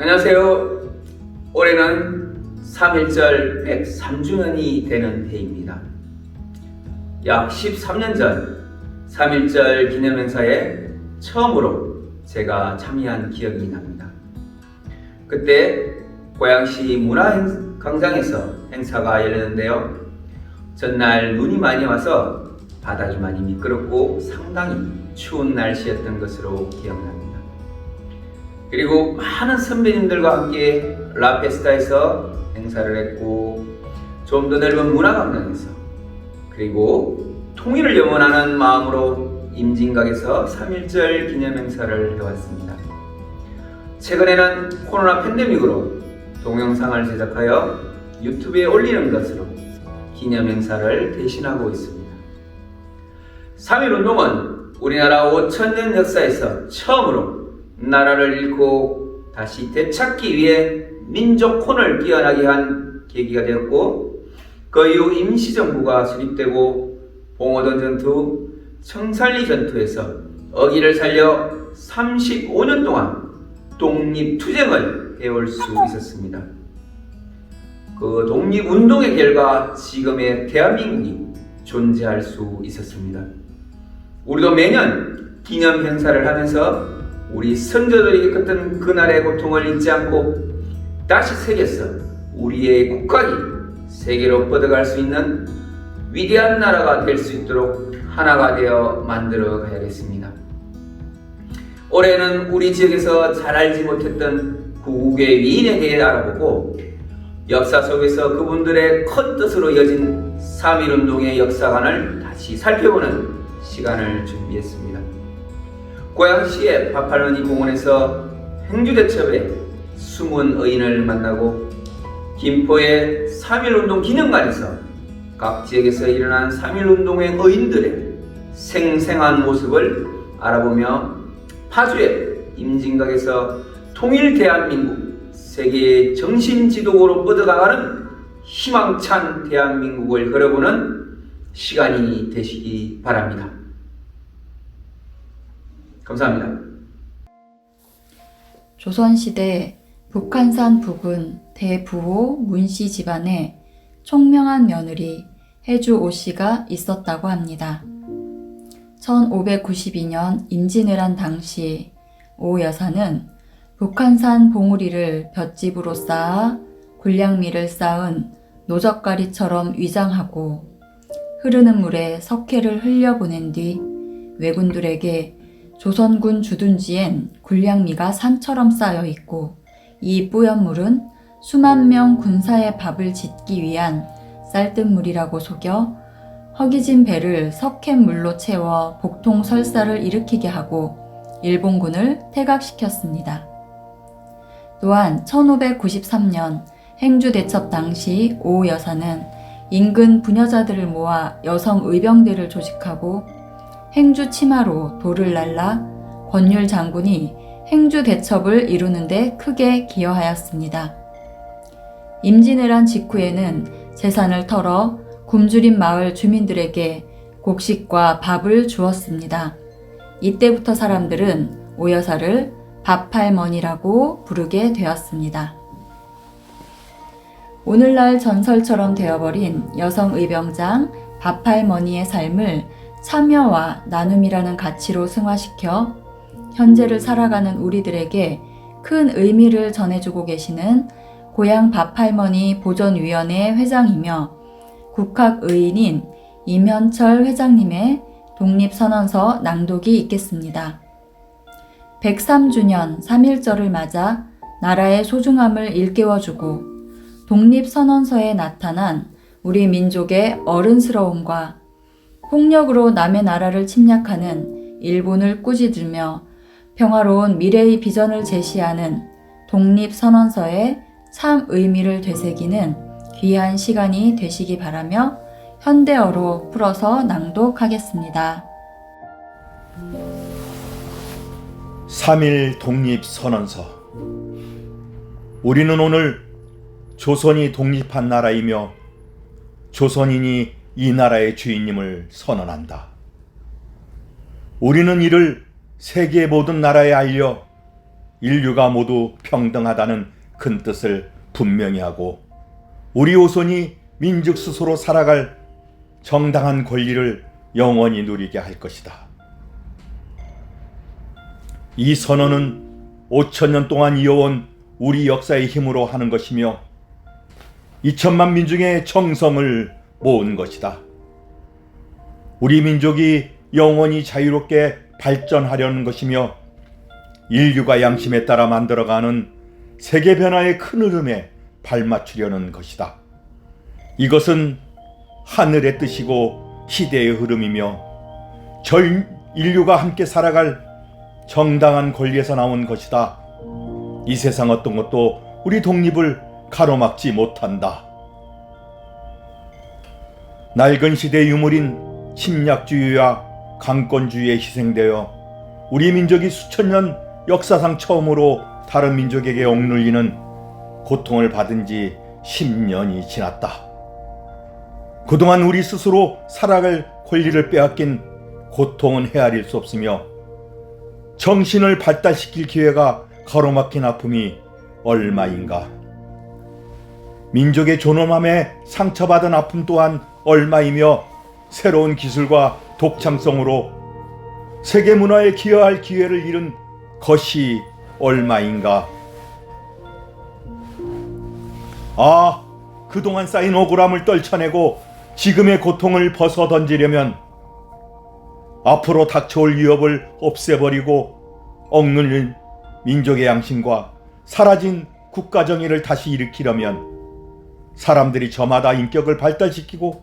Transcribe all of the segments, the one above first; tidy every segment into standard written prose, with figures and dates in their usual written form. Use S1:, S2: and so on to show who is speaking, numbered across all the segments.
S1: 안녕하세요. 올해는 3.1절 103주년이 되는 해입니다. 약 13년 전 3.1절 기념행사에 처음으로 제가 참여한 기억이 납니다. 그때 고양시 문화광장에서 행사가 열렸는데요. 전날 눈이 많이 와서 바닥이 많이 미끄럽고 상당히 추운 날씨였던 것으로 기억납니다. 그리고 많은 선배님들과 함께 라페스타에서 행사를 했고, 좀 더 넓은 문화광장에서, 그리고 통일을 염원하는 마음으로 임진각에서 3.1절 기념행사를 해왔습니다. 최근에는 코로나 팬데믹으로 동영상을 제작하여 유튜브에 올리는 것으로 기념행사를 대신하고 있습니다. 3.1운동은 우리나라 5,000년 역사에서 처음으로 나라를 잃고 다시 되찾기 위해 민족혼을 깨어나게 한 계기가 되었고, 그 이후 임시정부가 수립되고 봉오동 전투, 청산리 전투에서 어기를 살려 35년 동안 독립투쟁을 해올 수 있었습니다. 그 독립운동의 결과 지금의 대한민국이 존재할 수 있었습니다. 우리도 매년 기념 행사를 하면서 우리 선조들이 겪었던 그날의 고통을 잊지 않고 다시 새겨서 우리의 국각이 세계로 뻗어갈 수 있는 위대한 나라가 될 수 있도록 하나가 되어 만들어 가야겠습니다. 올해는 우리 지역에서 잘 알지 못했던 구국의 위인에 대해 알아보고, 역사 속에서 그분들의 큰 뜻으로 이어진 3.1운동의 역사관을 다시 살펴보는 시간을 준비했습니다. 고양시의 파팔머니 공원에서 행주대첩의 숨은 의인을 만나고, 김포의 3.1운동 기념관에서 각 지역에서 일어난 3.1운동의 의인들의 생생한 모습을 알아보며, 파주의 임진각에서 통일 대한민국, 세계의 정신지도국으로 뻗어가는 희망찬 대한민국을 걸어보는 시간이 되시기 바랍니다. 감사합니다.
S2: 조선시대 북한산 부근 대부호 문씨 집안에 총명한 며느리 해주 오씨가 있었다고 합니다. 1592년 임진왜란 당시 오 여사는 북한산 봉우리를 볏짚으로 쌓아 군량미를 쌓은 노젓가리처럼 위장하고 흐르는 물에 석회를 흘려보낸 뒤 왜군들에게 조선군 주둔지엔 군량미가 산처럼 쌓여 있고, 이 뿌연 물은 수만 명 군사의 밥을 짓기 위한 쌀뜨물이라고 속여 허기진 배를 석회물로 채워 복통설사를 일으키게 하고 일본군을 퇴각시켰습니다. 또한 1593년 행주대첩 당시 오 여사는 인근 부녀자들을 모아 여성 의병대를 조직하고 행주 치마로 돌을 날라 권율 장군이 행주 대첩을 이루는 데 크게 기여하였습니다. 임진왜란 직후에는 재산을 털어 굶주린 마을 주민들에게 곡식과 밥을 주었습니다. 이때부터 사람들은 오 여사를 밥할머니라고 부르게 되었습니다. 오늘날 전설처럼 되어버린 여성 의병장 밥할머니의 삶을 참여와 나눔이라는 가치로 승화시켜 현재를 살아가는 우리들에게 큰 의미를 전해주고 계시는 고향 밥할머니 보존위원회 회장이며 국학의인인 임현철 회장님의 독립선언서 낭독이 있겠습니다. 103주년 3.1절을 맞아 나라의 소중함을 일깨워주고 독립선언서에 나타난 우리 민족의 어른스러움과 폭력으로 남의 나라를 침략하는 일본을 꾸짖으며 평화로운 미래의 비전을 제시하는 독립선언서의 참 의미를 되새기는 귀한 시간이 되시기 바라며 현대어로 풀어서 낭독하겠습니다.
S3: 3.1 독립선언서. 우리는 오늘 조선이 독립한 나라이며 조선인이 이 나라의 주인님을 선언한다. 우리는 이를 세계 모든 나라에 알려 인류가 모두 평등하다는 큰 뜻을 분명히 하고 우리 후손이 민족 스스로 살아갈 정당한 권리를 영원히 누리게 할 것이다. 이 선언은 5,000년 동안 이어온 우리 역사의 힘으로 하는 것이며 2천만 민중의 정성을 모은 것이다. 우리 민족이 영원히 자유롭게 발전하려는 것이며 인류가 양심에 따라 만들어가는 세계 변화의 큰 흐름에 발맞추려는 것이다. 이것은 하늘의 뜻이고 시대의 흐름이며 전 인류가 함께 살아갈 정당한 권리에서 나온 것이다. 이 세상 어떤 것도 우리 독립을 가로막지 못한다. 낡은 시대의 유물인 침략주의와 강권주의에 희생되어 우리 민족이 수천 년 역사상 처음으로 다른 민족에게 억눌리는 고통을 받은 지 10년이 지났다. 그동안 우리 스스로 살아갈 권리를 빼앗긴 고통은 헤아릴 수 없으며 정신을 발달시킬 기회가 가로막힌 아픔이 얼마인가. 민족의 존엄함에 상처받은 아픔 또한 얼마이며 새로운 기술과 독창성으로 세계 문화에 기여할 기회를 잃은 것이 얼마인가. 그동안 쌓인 억울함을 떨쳐내고 지금의 고통을 벗어던지려면 앞으로 닥쳐올 위협을 없애버리고 억눌린 민족의 양심과 사라진 국가 정의를 다시 일으키려면 사람들이 저마다 인격을 발달시키고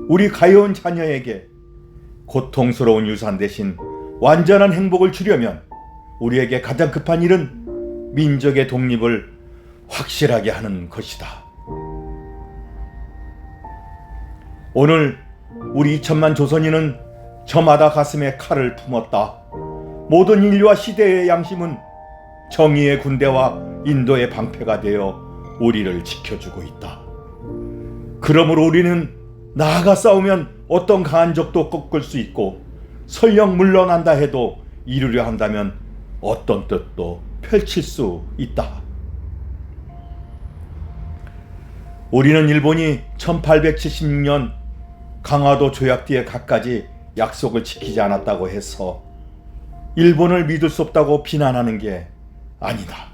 S3: 우리 가여운 자녀에게 고통스러운 유산 대신 완전한 행복을 주려면 우리에게 가장 급한 일은 민족의 독립을 확실하게 하는 것이다. 오늘 우리 2천만 조선인은 저마다 가슴에 칼을 품었다. 모든 인류와 시대의 양심은 정의의 군대와 인도의 방패가 되어 우리를 지켜주고 있다. 그러므로 우리는 나아가 싸우면 어떤 강한 적도 꺾을 수 있고 설령 물러난다 해도 이루려 한다면 어떤 뜻도 펼칠 수 있다. 우리는 일본이 1876년 강화도 조약 뒤에 갖가지 약속을 지키지 않았다고 해서 일본을 믿을 수 없다고 비난하는 게 아니다.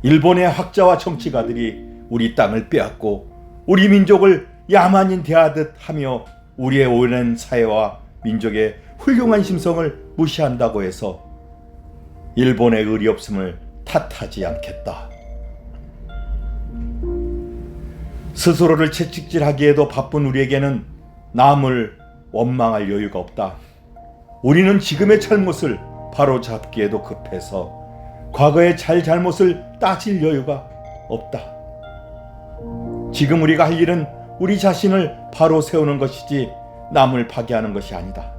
S3: 일본의 학자와 정치가들이 우리 땅을 빼앗고 우리 민족을 야만인 대하듯 하며 우리의 오랜 사회와 민족의 훌륭한 심성을 무시한다고 해서 일본의 의리 없음을 탓하지 않겠다. 스스로를 채찍질하기에도 바쁜 우리에게는 남을 원망할 여유가 없다. 우리는 지금의 잘못을 바로잡기에도 급해서 과거의 잘못을 따질 여유가 없다. 지금 우리가 할 일은 우리 자신을 바로 세우는 것이지 남을 파괴하는 것이 아니다.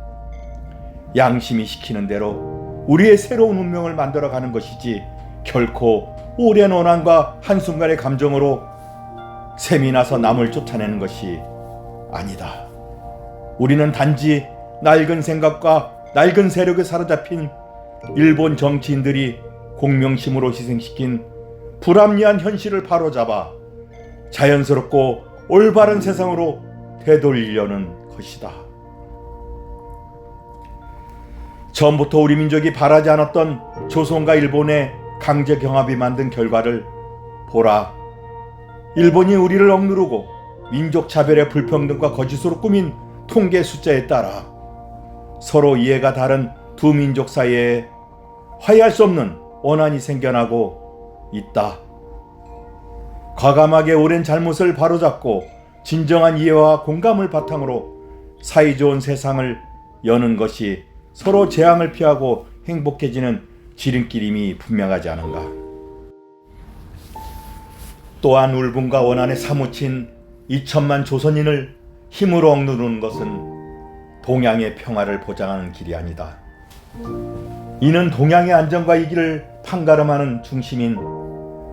S3: 양심이 시키는 대로 우리의 새로운 운명을 만들어가는 것이지 결코 오랜 원한과 한순간의 감정으로 샘이 나서 남을 쫓아내는 것이 아니다. 우리는 단지 낡은 생각과 낡은 세력에 사로잡힌 일본 정치인들이 공명심으로 희생시킨 불합리한 현실을 바로잡아 자연스럽고 올바른 세상으로 되돌리려는 것이다. 처음부터 우리 민족이 바라지 않았던 조선과 일본의 강제 경합이 만든 결과를 보라. 일본이 우리를 억누르고 민족 차별의 불평등과 거짓으로 꾸민 통계 숫자에 따라 서로 이해가 다른 두 민족 사이에 화해할 수 없는 원한이 생겨나고 있다. 과감하게 오랜 잘못을 바로잡고 진정한 이해와 공감을 바탕으로 사이좋은 세상을 여는 것이 서로 재앙을 피하고 행복해지는 지름길임이 분명하지 않은가. 또한 울분과 원한에 사무친 2천만 조선인을 힘으로 억누르는 것은 동양의 평화를 보장하는 길이 아니다. 이는 동양의 안정과 이기를 판가름하는 중심인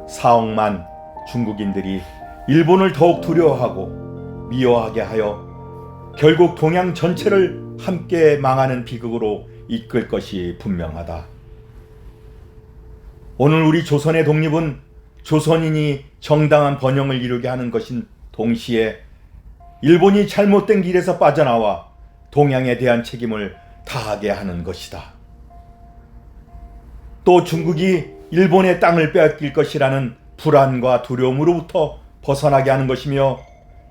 S3: 4억만 중국인들이 일본을 더욱 두려워하고 미워하게 하여 결국 동양 전체를 함께 망하는 비극으로 이끌 것이 분명하다. 오늘 우리 조선의 독립은 조선인이 정당한 번영을 이루게 하는 것인 동시에 일본이 잘못된 길에서 빠져나와 동양에 대한 책임을 다하게 하는 것이다. 또 중국이 일본의 땅을 빼앗길 것이라는 불안과 두려움으로부터 벗어나게 하는 것이며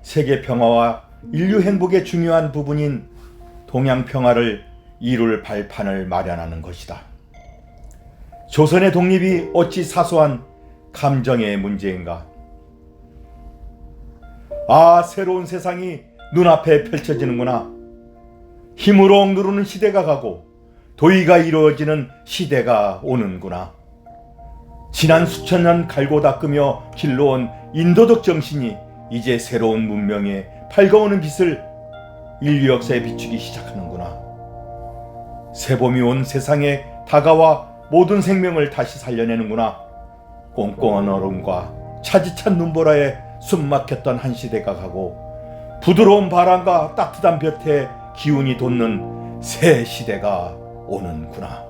S3: 세계 평화와 인류 행복의 중요한 부분인 동양 평화를 이룰 발판을 마련하는 것이다. 조선의 독립이 어찌 사소한 감정의 문제인가? 아, 새로운 세상이 눈앞에 펼쳐지는구나. 힘으로 억누르는 시대가 가고 도의가 이루어지는 시대가 오는구나. 지난 수천 년 갈고 닦으며 길러온 인도적 정신이 이제 새로운 문명의 밝아오는 빛을 인류 역사에 비추기 시작하는구나. 새봄이 온 세상에 다가와 모든 생명을 다시 살려내는구나. 꽁꽁한 얼음과 차디찬 눈보라에 숨막혔던 한 시대가 가고 부드러운 바람과 따뜻한 볕에 기운이 돋는 새 시대가 오는구나.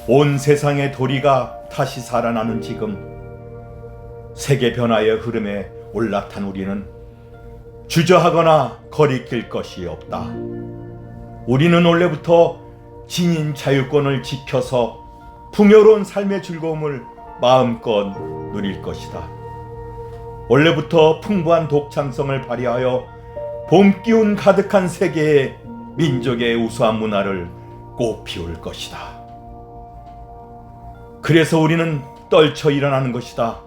S3: 온 세상의 도리가 다시 살아나는 지금, 세계 변화의 흐름에 올라탄 우리는 주저하거나 거리낄 것이 없다. 우리는 원래부터 지닌 자유권을 지켜서 풍요로운 삶의 즐거움을 마음껏 누릴 것이다. 원래부터 풍부한 독창성을 발휘하여 봄 기운 가득한 세계의 민족의 우수한 문화를 꽃피울 것이다. 그래서 우리는 떨쳐 일어나는 것이다.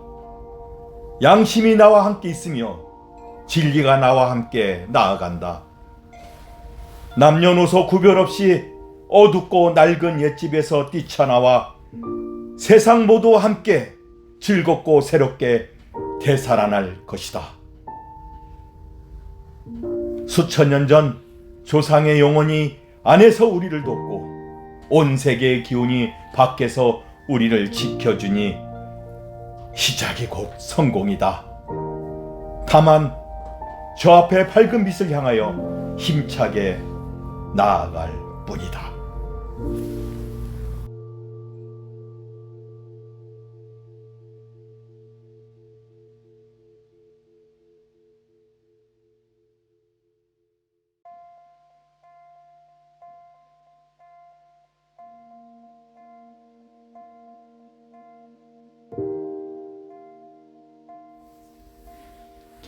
S3: 양심이 나와 함께 있으며 진리가 나와 함께 나아간다. 남녀노소 구별 없이 어둡고 낡은 옛집에서 뛰쳐나와 세상 모두와 함께 즐겁고 새롭게 되살아날 것이다. 수천 년 전 조상의 영혼이 안에서 우리를 돕고 온 세계의 기운이 밖에서 우리를 지켜주니 시작이 곧 성공이다. 다만 저 앞에 밝은 빛을 향하여 힘차게 나아갈 뿐이다.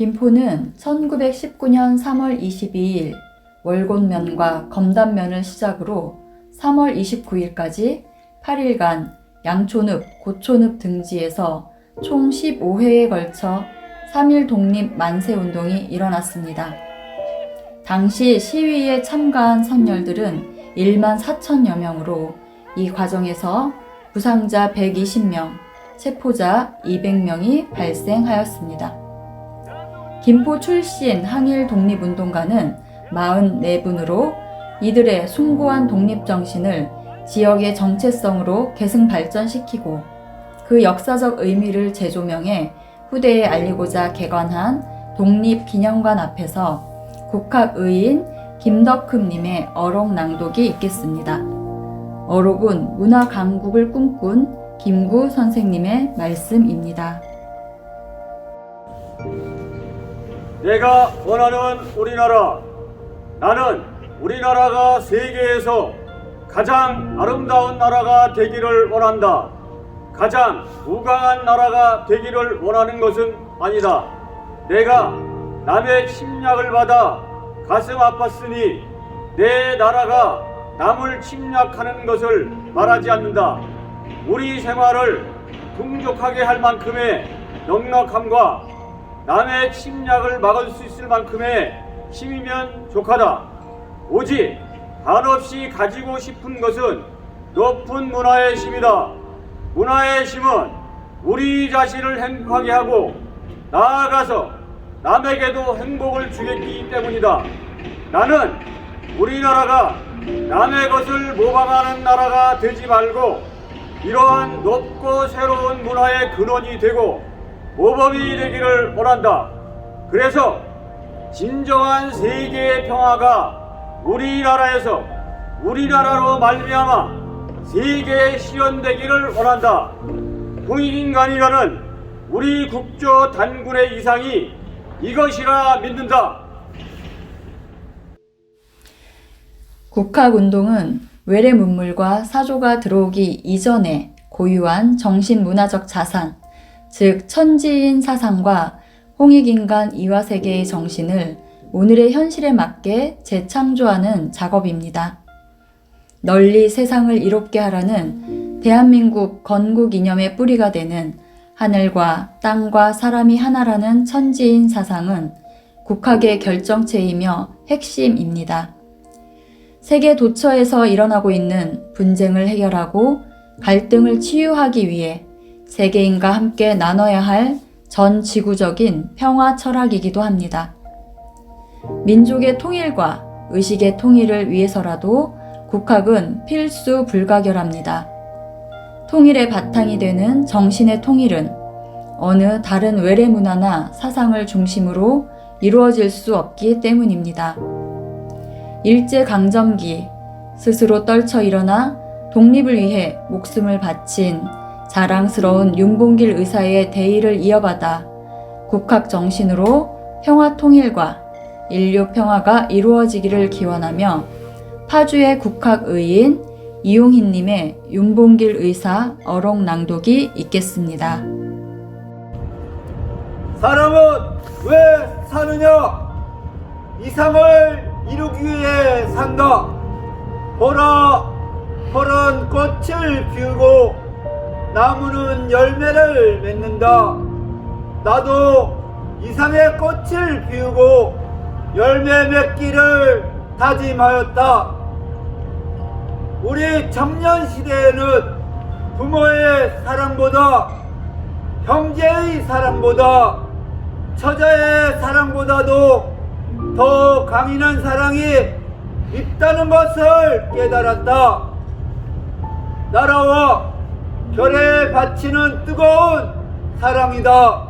S2: 김포는 1919년 3월 22일 월곶면과 검단면을 시작으로 3월 29일까지 8일간 양촌읍, 고촌읍 등지에서 총 15회에 걸쳐 3.1 독립 만세운동이 일어났습니다. 당시 시위에 참가한 선열들은 1만 4천여 명으로 이 과정에서 부상자 120명, 체포자 200명이 발생하였습니다. 김포 출신 항일 독립운동가는 44분으로 이들의 숭고한 독립정신을 지역의 정체성으로 계승 발전시키고 그 역사적 의미를 재조명해 후대에 알리고자 개관한 독립기념관 앞에서 국학의인 김덕흠님의 어록 낭독이 있겠습니다. 어록은 문화 강국을 꿈꾼 김구 선생님의 말씀입니다.
S4: 내가 원하는 우리나라, 나는 우리나라가 세계에서 가장 아름다운 나라가 되기를 원한다. 가장 부강한 나라가 되기를 원하는 것은 아니다. 내가 남의 침략을 받아 가슴 아팠으니 내 나라가 남을 침략하는 것을 말하지 않는다. 우리 생활을 풍족하게 할 만큼의 넉넉함과 남의 침략을 막을 수 있을 만큼의 힘이면 족하다. 오직 한없이 가지고 싶은 것은 높은 문화의 힘이다. 문화의 힘은 우리 자신을 행복하게 하고 나아가서 남에게도 행복을 주겠기 때문이다. 나는 우리나라가 남의 것을 모방하는 나라가 되지 말고 이러한 높고 새로운 문화의 근원이 되고 모범이 되기를 원한다. 그래서 진정한 세계의 평화가 우리나라에서 우리나라로 말미암아 세계에 실현되기를 원한다. 통일인간이라는 우리 국조 단군의 이상이 이것이라 믿는다.
S2: 국학운동은 외래 문물과 사조가 들어오기 이전에 고유한 정신문화적 자산, 즉 천지인 사상과 홍익인간 이화세계의 정신을 오늘의 현실에 맞게 재창조하는 작업입니다. 널리 세상을 이롭게 하라는 대한민국 건국 이념의 뿌리가 되는 하늘과 땅과 사람이 하나라는 천지인 사상은 국학의 결정체이며 핵심입니다. 세계 도처에서 일어나고 있는 분쟁을 해결하고 갈등을 치유하기 위해 세계인과 함께 나눠야 할 전 지구적인 평화 철학이기도 합니다. 민족의 통일과 의식의 통일을 위해서라도 국학은 필수 불가결합니다. 통일의 바탕이 되는 정신의 통일은 어느 다른 외래 문화나 사상을 중심으로 이루어질 수 없기 때문입니다. 일제강점기 스스로 떨쳐 일어나 독립을 위해 목숨을 바친 자랑스러운 윤봉길 의사의 대의를 이어받아 국학 정신으로 평화 통일과 인류 평화가 이루어지기를 기원하며 파주의 국학의인 이용희님의 윤봉길 의사 어록 낭독이 있겠습니다.
S5: 사람은 왜 사느냐? 이상을 이루기 위해 산다. 보라, 푸른 꽃을 피우고 나무는 열매를 맺는다. 나도 이상의 꽃을 피우고 열매 맺기를 다짐하였다. 우리 청년 시대에는 부모의 사랑보다, 형제의 사랑보다, 처자의 사랑보다도 더 강인한 사랑이 있다는 것을 깨달았다. 나라와 결에 바치는 뜨거운 사랑이다.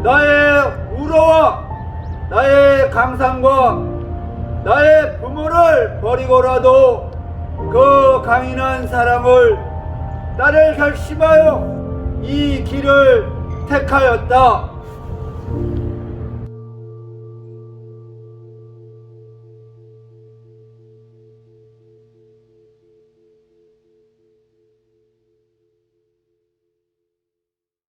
S5: 나의 우러와 나의 강산과 나의 부모를 버리고라도 그 강인한 사랑을 따를 결심하여 이 길을 택하였다.